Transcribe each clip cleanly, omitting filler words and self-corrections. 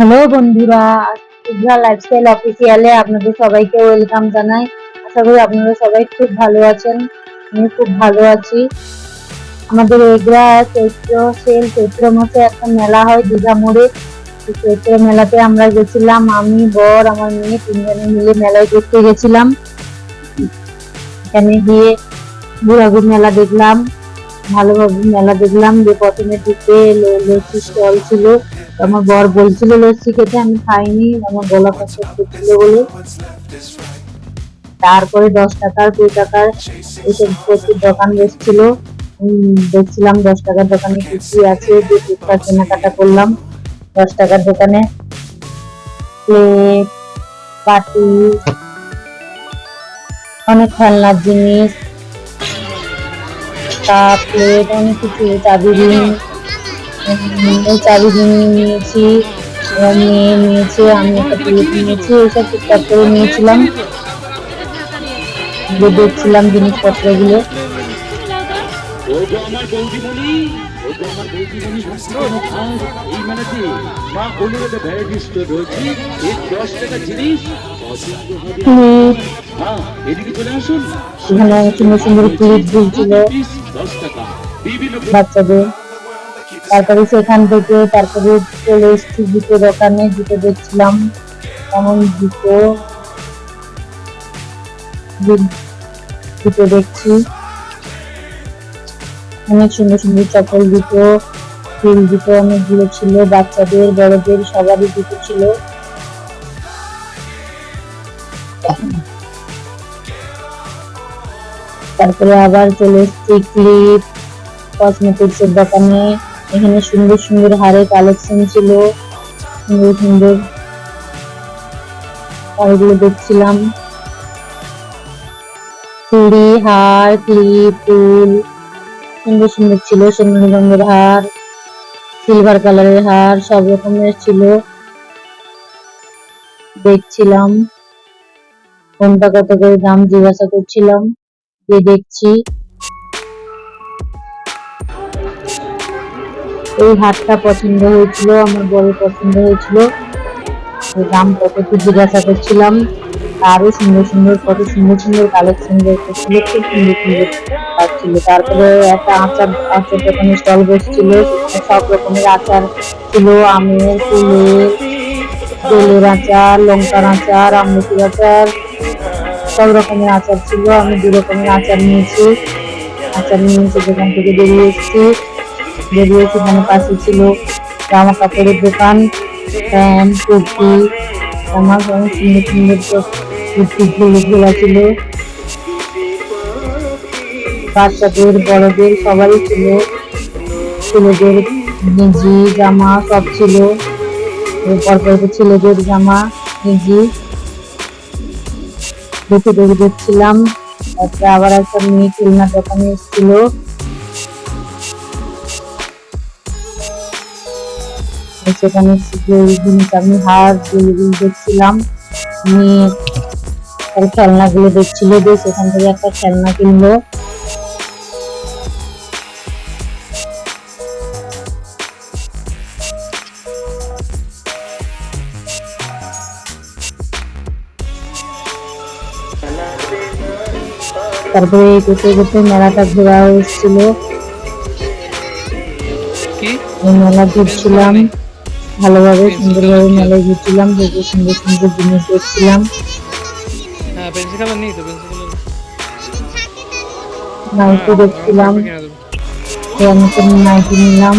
Hello বন্ধুরা, Shubhra lifestyle অফিসিয়ালে আপনাদের সবাইকে ওয়েলকাম জানাই। আশা করি আপনারা সবাই খুব ভালো আছেন। আমি খুব ভালো আছি। আমাদের এগরা চৈত্র মাসে একটা মেলা হয় দীঘা মোড়ে। চৈত্র মেলাতে আমরা গেছিলাম, আমি, বর, আমার মেয়ে তিনজনে মিলে মেলায় ঘুরতে গেছিলাম। এখানে গিয়ে ঘোরাঘুরি মেলা দেখলাম, ভালোভাবে মেলা দেখলাম। যে প্রথমে ঢুকে লস্যি স্টল ছিল, আমার বর বলছিল লস্যি খেতে, আমি খাইনি, আমার গলা কষ্ট করছিল বলে। তারপরে 10 টাকার 2 টাকার এইসব প্রচুর দোকান বসছিল, দেখছিলাম 10 টাকার দোকানে কি কি আছে, যে টুকটাক কেনাকাটা করলাম। 10 টাকার দোকানে প্লেট, বাটি, অনেক খেলনার জিনিস, কাপ, প্লেট, অনেক কিছু, চাবি রিং, এই চাবি রিং নিয়েছি, মেয়ে নিয়েছে, আমি একটা প্লেট নিয়েছি, এইসব টুকটাক করে নিয়েছিলাম। দেখছিলাম জিনিসপত্রগুলো। এখানে সুন্দর সুন্দর ক্লিপ ঝুলছিল বাচ্চাদের। তারপরে সেখান থেকে তারপরে চলে এসেছি জুতো দোকানে, জুতো দেখছিলাম, এমন জুতো দেখছি, অনেক সুন্দর সুন্দর চপ্পল জুতো, হিল জুতো অনেকগুলো ছিল, বাচ্চাদের বড়দের সবারই জুতো ছিল। তারপরে আবার চলে এসেছি ক্লিপ কসমেটিক্স এর দোকানে। এখানে সুন্দর সুন্দর হারের কালেকশন ছিল, সুন্দর সুন্দর হারগুলো দেখছিলাম। চুড়ি, হার, ক্লিপ, ফুল সুন্দর সুন্দর ছিল, সোনালী রঙের হার, সিলভার কালারের হার, সব রকমের ছিল, দেখছিলাম। কোনটা কত করে দাম জিজ্ঞাসা করছিলাম, যে দেখছি। এই হারটা পছন্দ হয়েছিল, আমার বড় পছন্দ হয়েছিল, দাম কত কি জিজ্ঞাসা করছিলাম। আরো সুন্দর সুন্দর কত সুন্দর সুন্দর কালেকশন দেখতেছিল, খুব সুন্দর সুন্দর ছিল। তারপরে একটা আচার দোকানের স্টল বসছিল, সব রকমের আচার ছিল, আমের, কুলের, তেলের আচার, লঙ্কার আচার, আমলকির আচার, সব রকমের আচার ছিল। আমি 2 রকমের আচার নিয়েছি। দোকান থেকে বেরিয়ে সেখানে পাশে ছিল জামা কাপড়ের দোকান, প্যান্ট, কুর্তি, জামা, অনেক সুন্দর সুন্দর কুর্তি ঘোলা ছিল, বাচ্চাদের বড়দের সবারই ছিল, ছেলেদের গেঞ্জি জামা সব ছিল, পরপর ছেলেদের জামা গেঞ্জি দেখছিলাম। তারপরে আবার একটা মেয়ে খেলনার দোকানে এসেছিল, সেখানে জিনিস আমি হার দেখছিলাম, মেয়ে খেলনাগুলো দেখছিল, যে সেখান থেকে একটা খেলনা কিনলো। তারপরে করতে করতে মেলাটা ঘোরা হয়েছিল, মেলা ঘুরছিলাম ভালোভাবে, সুন্দরভাবে মেলায় ঘুরছিলাম, সুন্দর সুন্দর জিনিস দেখছিলাম। নাইটি দেখছিলাম, নাইটি নিলাম।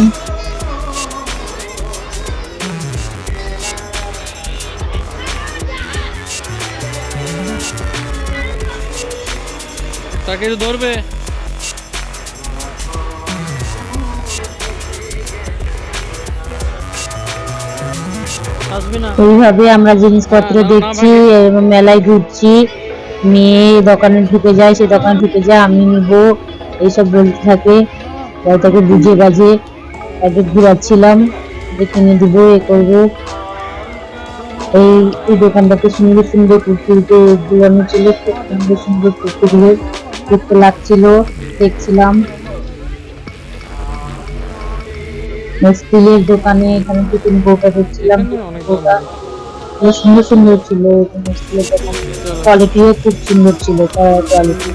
তাকে ধরবে। এইভাবে আমরা জিনিসপত্র দেখছি এবং মেলায় ঘুরছি। মেয়ে দোকানে ঢুকে যায়, সে দোকানে ঢুকে যায়, আমি নিব, এইসব বলতে থাকে। তাকে বুঝে বাজে তাকে ঘুরাচ্ছিলাম, যে কিনে দিব, এ করবো। এই দোকানটাতে সুন্দর সুন্দর কুর্তিতে ঝুলানো ছিল, খুব সুন্দর সুন্দর কুর্তিগুলো দেখতে লাগছিল, দেখছিলাম। স্টিলের দোকানে এখানে টিফিন কৌটা দেখছিলাম। এখানে টিফিন অনেক দাম কৌটা আছে। বেশ সুন্দর সুন্দর ছিল এখানে স্টিলের দোকান, চলো। কোয়ালিটিও খুব সুন্দর ছিল কোয়ালিটি।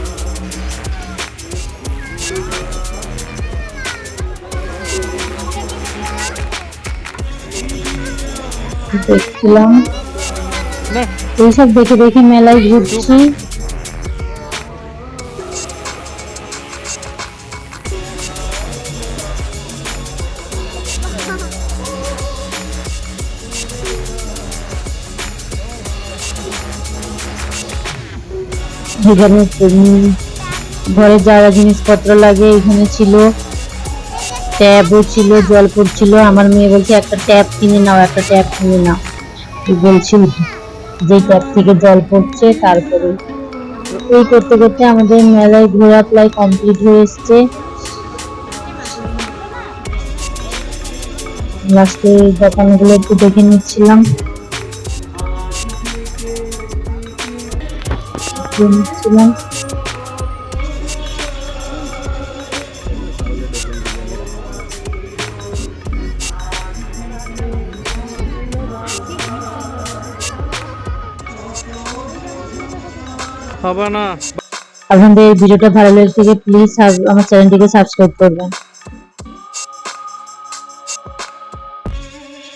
দেখছিলাম না এইসব দেখে দেখে মেলায় ঘুরছি। এখানে ঘরে যা যা জিনিসপত্র লাগে এখানে ছিল, ট্যাবও ছিল, জল পড়ছিল। আমার মেয়ে বলছে একটা ট্যাব কিনে নাও, একটা ট্যাব কিনে নাও, বলছিল যে ট্যাব থেকে জল পড়ছে। তারপরে এই করতে করতে আমাদের মেলায় ঘোরা প্রায় কমপ্লিট হয়ে এসছে। লাস্টে দোকানগুলো একটু দেখে নিচ্ছিলাম। হবে না। আপনাদের এই ভিডিওটা ভালো লেগে থাকে প্লিজ আমার চ্যানেলটিকে সাবস্ক্রাইব করবেন।